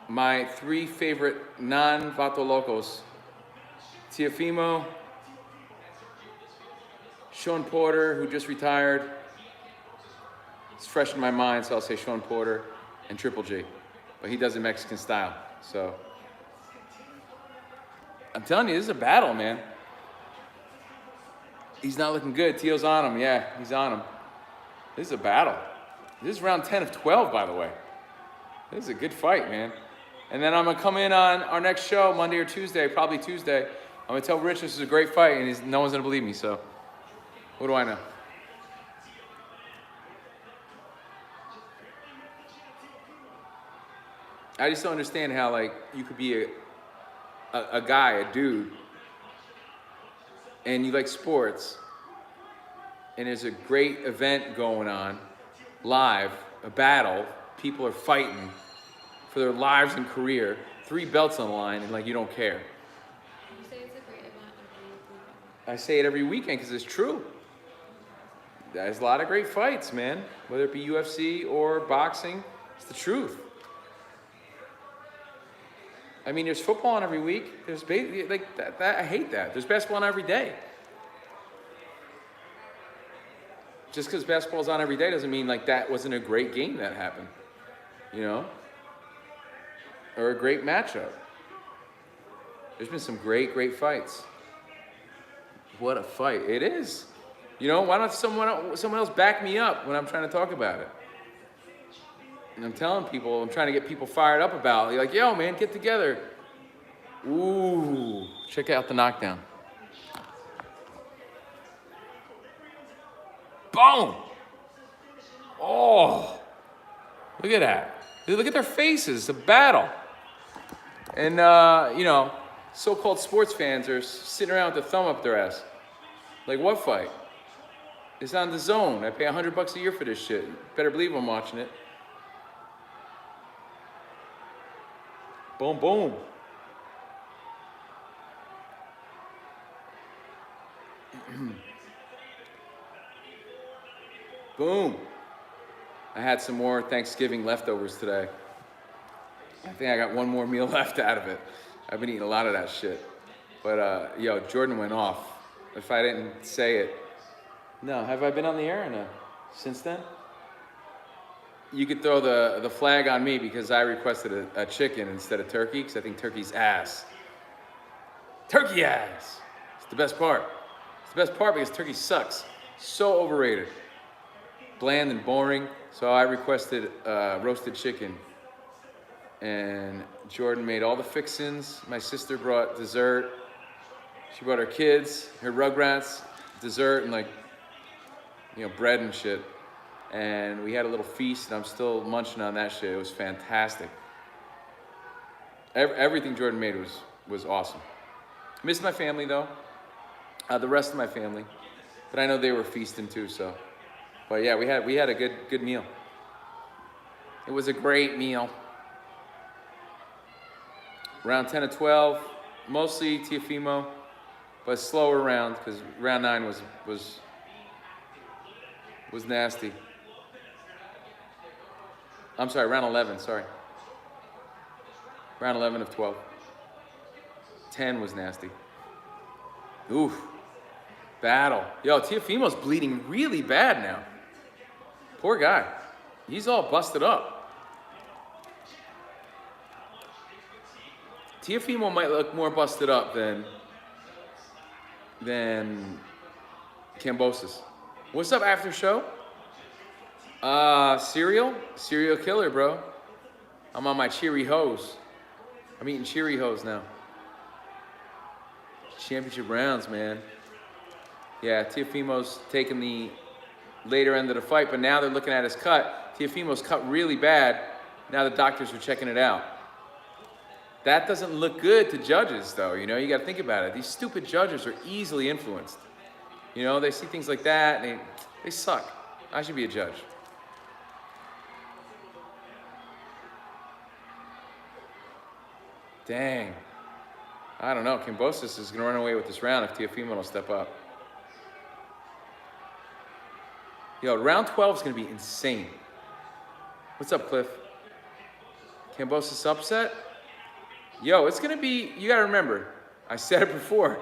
My 3 favorite non-Vato Locos, Teofimo, Sean Porter, who just retired. It's fresh in my mind, so I'll say Sean Porter, and Triple G. But he does it Mexican style, so. I'm telling you, this is a battle, man. He's not looking good. Tio's on him. Yeah, he's on him. This is a battle. This is round 10 of 12, by the way. This is a good fight, man. And then I'm going to come in on our next show, Monday or Tuesday, probably Tuesday. I'm going to tell Rich this is a great fight, and no one's going to believe me, so what do I know? I just don't understand how, like, you could be a guy, a dude, and you like sports, and there's a great event going on, live, a battle, people are fighting for their lives and career, 3 belts on the line, and like you don't care. You say it's a great event every weekend. I say it every weekend because it's true. There's a lot of great fights, man, whether it be UFC or boxing, it's the truth. I mean, there's football on every week. There's like that. I hate that. There's basketball on every day. Just because basketball's on every day doesn't mean like that wasn't a great game that happened, you know, or a great matchup. There's been some great fights. What a fight it is. You know, why don't someone else back me up when I'm trying to talk about it? And I'm telling people, I'm trying to get people fired up about it. You're like, yo, man, get together. Ooh, check out the knockdown. Boom! Oh, look at that. Look at their faces, a battle. And, you know, so-called sports fans are sitting around with a thumb up their ass. Like, what fight? It's on the Zone. I pay $100 a year for this shit. Better believe I'm watching it. Boom, boom. Boom. I had some more Thanksgiving leftovers today. I think I got one more meal left out of it. I've been eating a lot of that shit. But, yo, Jordan went off. If I didn't say it. No, have I been on the air or no? Since then? You could throw the flag on me because I requested a chicken instead of turkey because I think turkey's ass. Turkey ass! It's the best part. It's the best part because turkey sucks. So overrated. Bland and boring. So I requested roasted chicken. And Jordan made all the fixins. My sister brought dessert. She brought her kids, her Rugrats, dessert, and like, you know, bread and shit. And we had a little feast, and I'm still munching on that shit. It was fantastic. Everything Jordan made was awesome. Missed my family though, the rest of my family, but I know they were feasting too. So, but yeah, we had a good meal. It was a great meal. Round 10 of 12, mostly Teofimo, but slower round because round 9 was nasty. I'm sorry, round 11, sorry. Round 11 of 12. 10 was nasty. Oof. Battle. Yo, Teofimo's bleeding really bad now. Poor guy. He's all busted up. Teofimo might look more busted up than Kambosos. What's up after show? Cereal killer, bro. I'm on my Cheery Hose. I'm eating Cheery Hose now. Championship rounds, man. Yeah, Teofimo's taking the later end of the fight, but now they're looking at his cut. Teofimo's cut really bad. Now the doctors are checking it out. That doesn't look good to judges, though. You know, you got to think about it. These stupid judges are easily influenced. You know, they see things like that, and they suck. I should be a judge. Dang. I don't know. Kambosos is going to run away with this round if Teofimo will step up. Yo, round 12 is going to be insane. What's up, Cliff? Kambosos upset? Yo, it's going to be, you got to remember, I said it before,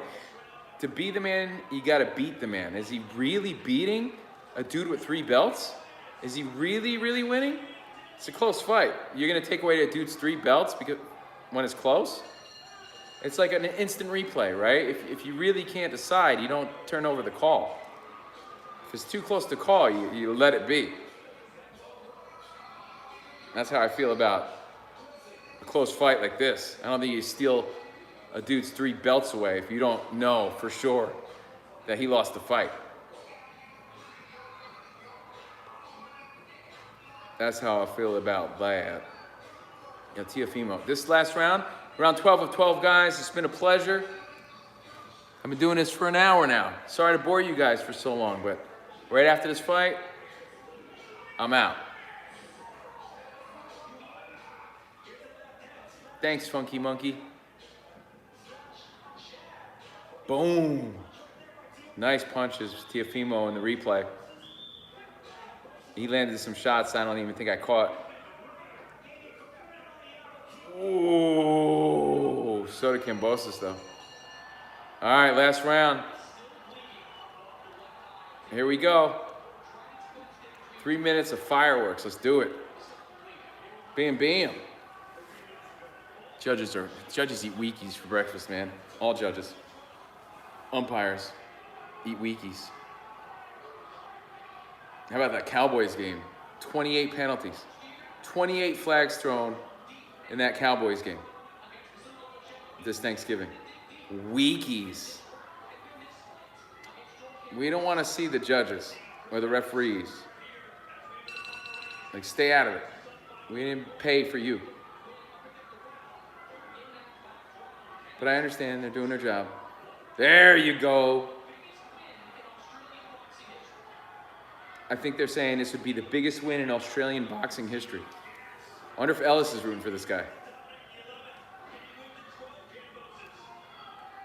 to be the man, you got to beat the man. Is he really beating a dude with 3 belts? Is he really, really winning? It's a close fight. You're going to take away a dude's 3 belts because when it's close? It's like an instant replay, right? If you really can't decide, you don't turn over the call. If it's too close to call, you let it be. That's how I feel about a close fight like this. I don't think you steal a dude's 3 belts away if you don't know for sure that he lost the fight. That's how I feel about that. Yeah, Teofimo. This last round, round 12 of 12, guys. It's been a pleasure. I've been doing this for an hour now. Sorry to bore you guys for so long, but right after this fight, I'm out. Thanks, Funky Monkey. Boom. Nice punches, Teofimo in the replay. He landed some shots I don't even think I caught. Ooh, so did Kambosos, though. All right, last round. Here we go. 3 minutes of fireworks. Let's do it. Bam, bam. Judges eat Wheaties for breakfast, man. All judges. Umpires eat Wheaties. How about that Cowboys game? 28 penalties. 28 flags thrown in that Cowboys game this Thanksgiving. Weekies. We don't want to see the judges or the referees. Like, stay out of it. We didn't pay for you. But I understand they're doing their job. There you go. I think they're saying this would be the biggest win in Australian boxing history. I wonder if Ellis is rooting for this guy.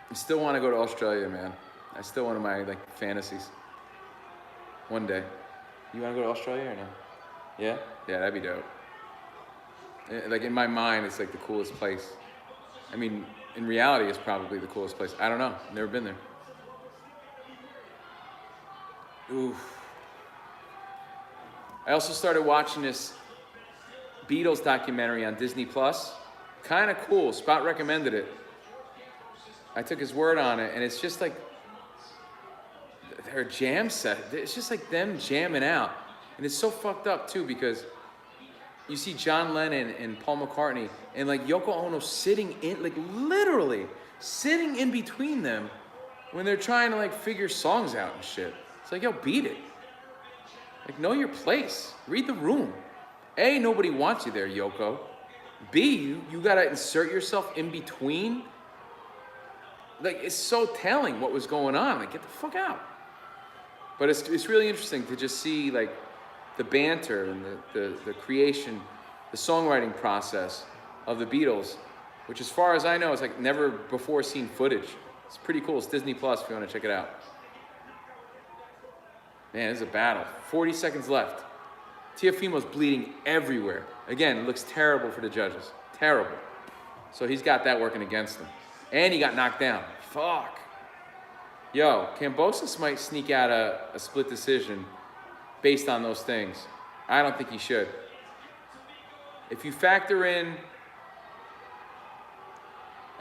I still want to go to Australia, man. That's still one of my fantasies. One day. You want to go to Australia or no? Yeah? Yeah, that'd be dope. Like, in my mind, it's like the coolest place. I mean, in reality, it's probably the coolest place. I don't know. Never been there. Oof. I also started watching this Beatles documentary on Disney Plus. Kind of cool. Spot recommended it. I took his word on it, and it's just like their jam set. It's just like them jamming out. And it's so fucked up, too, because you see John Lennon and Paul McCartney and Yoko Ono sitting in, literally sitting in between them when they're trying to figure songs out and shit. It's like, yo, beat it. Know your place. Read the room. A, nobody wants you there, Yoko. B, you gotta insert yourself in between. It's so telling what was going on. Get the fuck out. But it's really interesting to just see the banter and the creation, the songwriting process of the Beatles, which as far as I know is never before seen footage. It's pretty cool. It's Disney Plus if you want to check it out. Man, this is a battle. 40 seconds left. Teofimo's bleeding everywhere. Again, it looks terrible for the judges. Terrible. So he's got that working against him. And he got knocked down. Fuck. Yo, Kambosos might sneak out a split decision based on those things. I don't think he should. If you factor in,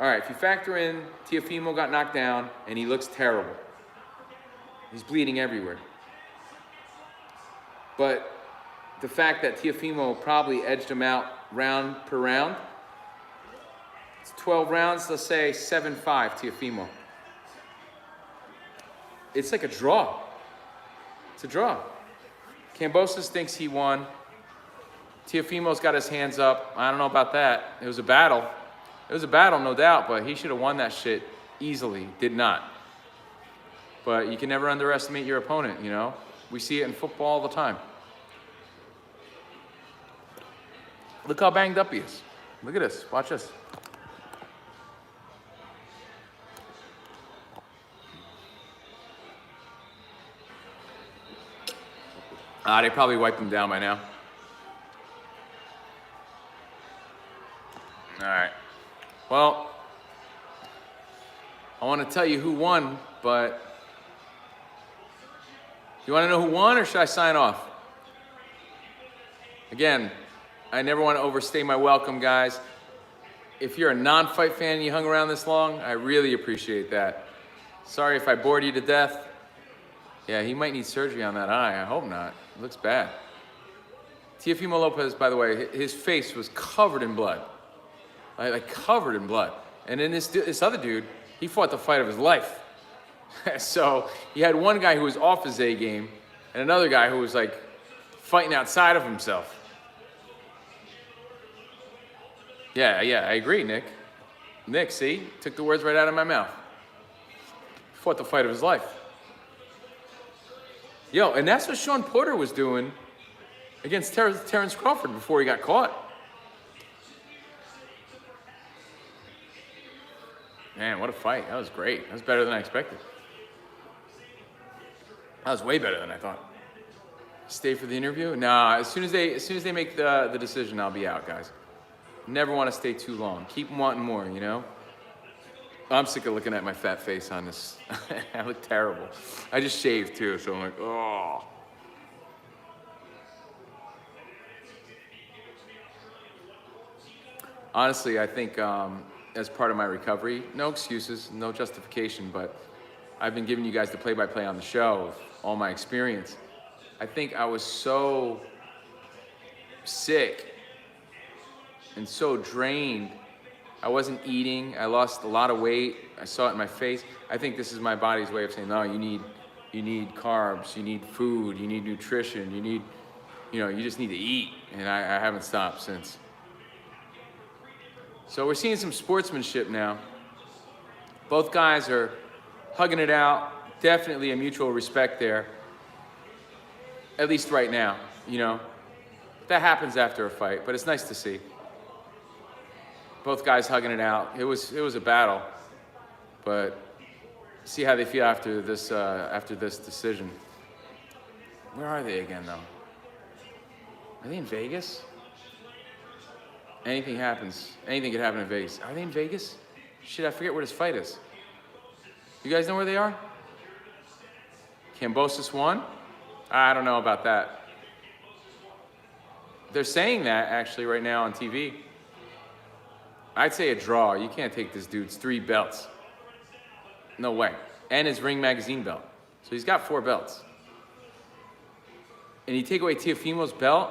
all right, if you factor in Teofimo got knocked down and he looks terrible. He's bleeding everywhere. But the fact that Teofimo probably edged him out round per round, it's 12 rounds, let's say 7-5 Teofimo. It's like a draw. It's a draw. Kambosos thinks he won. Teofimo's got his hands up. I don't know about that. It was a battle. It was a battle, no doubt, but he should have won that shit easily. Did not. But you can never underestimate your opponent, you know? We see it in football all the time. Look how banged up he is. Look at this. Watch this. They probably wiped him down by now. All right. Well, I want to tell you who won, but you want to know who won, or should I sign off? Again, I never want to overstay my welcome, guys. If you're a non-fight fan and you hung around this long, I really appreciate that. Sorry if I bored you to death. Yeah, he might need surgery on that eye. I hope not. It looks bad. Teofimo Lopez, by the way, his face was covered in blood. Like covered in blood. And then this other dude, he fought the fight of his life. So you had one guy who was off his A game and another guy who was like fighting outside of himself. Yeah, I agree, Nick. Nick, see? Took the words right out of my mouth. Fought the fight of his life. Yo, and that's what Sean Porter was doing against Terrence Crawford before he got caught. Man, what a fight. That was great. That was better than I expected. That was way better than I thought. Stay for the interview? Nah, as soon as they make the decision, I'll be out, guys. Never want to stay too long. Keep them wanting more, you know? I'm sick of looking at my fat face on this. I look terrible. I just shaved too, so I'm like, oh. Honestly, I think as part of my recovery, no excuses, no justification, but I've been giving you guys the play-by-play on the show of all my experience. I think I was so sick and so drained. I wasn't eating. I lost a lot of weight. I saw it in my face. I think this is my body's way of saying, no, you need carbs, you need food, you need nutrition, you just need to eat. And I haven't stopped since. So we're seeing some sportsmanship now. Both guys are hugging it out. Definitely a mutual respect there. At least right now, you know. That happens after a fight, but it's nice to see. Both guys hugging it out. It was a battle, but see how they feel after this decision. Where are they again, though? Are they in Vegas? Anything happens. Anything could happen in Vegas. Are they in Vegas? Shit, I forget where this fight is. You guys know where they are? Kambosos won? I don't know about that. They're saying that actually right now on TV. I'd say a draw. You can't take this dude's 3 belts. No way. And his Ring Magazine belt. So he's got 4 belts. And you take away Teofimo's belt,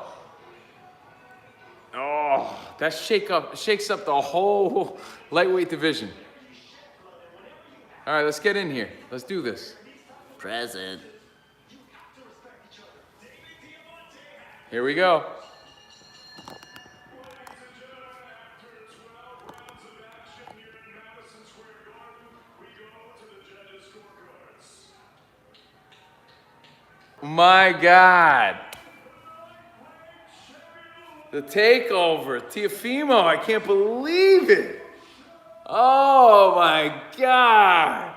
oh, that shakes up the whole lightweight division. All right, let's get in here. Let's do this. Present. Here we go. My God. The takeover. Teofimo, I can't believe it. Oh my God.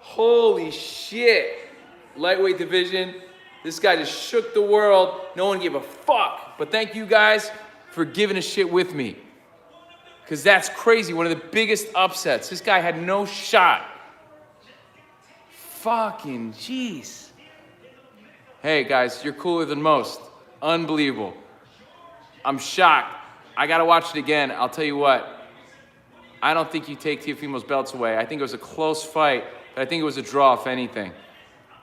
Holy shit. Lightweight division. This guy just shook the world. No one gave a fuck. But thank you guys for giving a shit with me. Because that's crazy. One of the biggest upsets. This guy had no shot. Fucking jeez. Hey, guys, you're cooler than most. Unbelievable. I'm shocked. I got to watch it again. I'll tell you what. I don't think you take Teofimo's belts away. I think it was a close fight, but I think it was a draw, if anything.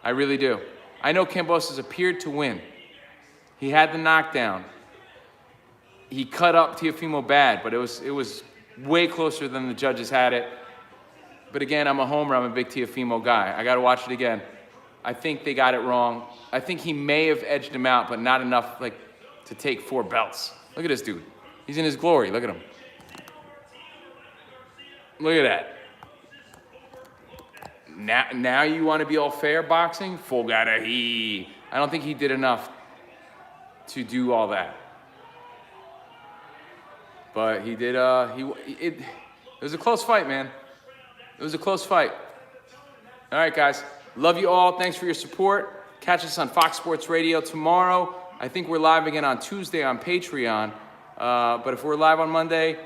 I really do. I know Kambosos appeared to win. He had the knockdown. He cut up Teofimo bad, but it was way closer than the judges had it. But again, I'm a homer. I'm a big Teofimo guy. I got to watch it again. I think they got it wrong. I think he may have edged him out, but not enough to take 4 belts. Look at this dude. He's in his glory. Look at him. Look at that. Now you want to be all fair boxing? Fogarahi. I don't think he did enough to do all that. But he did, it was a close fight, man. It was a close fight. All right, guys. Love you all. Thanks for your support. Catch us on Fox Sports Radio tomorrow. I think we're live again on Tuesday on Patreon. But if we're live on Monday,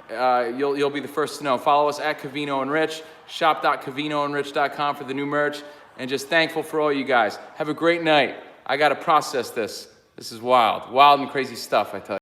you'll be the first to know. Follow us at Covino and Rich. Shop.covinoandrich.com for the new merch. And just thankful for all you guys. Have a great night. I got to process this. This is wild. Wild and crazy stuff, I tell you.